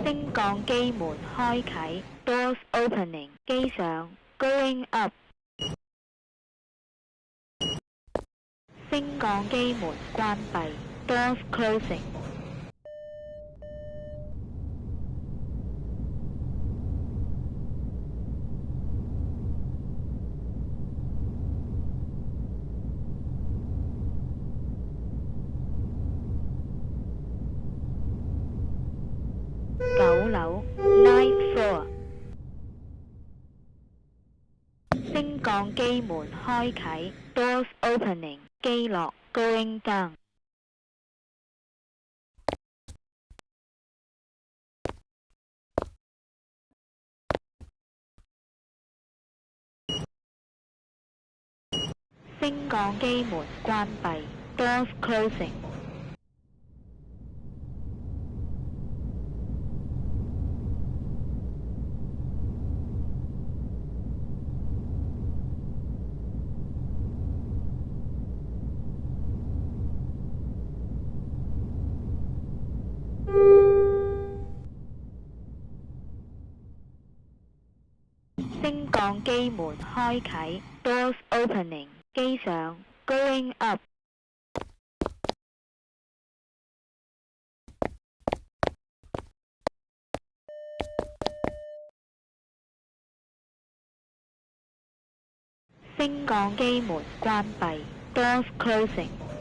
升降機門開啟 ，doors opening， 機上 ，going up。升降機門關閉 ，doors closing。9樓 ，ninth floor。升降機門開啟 ，doors opening， 機落 ，going down。升降機門關閉 ，doors closing。升降機門開啟 ，doors opening， 機上 ，going up。升降機門關閉 ，doors closing。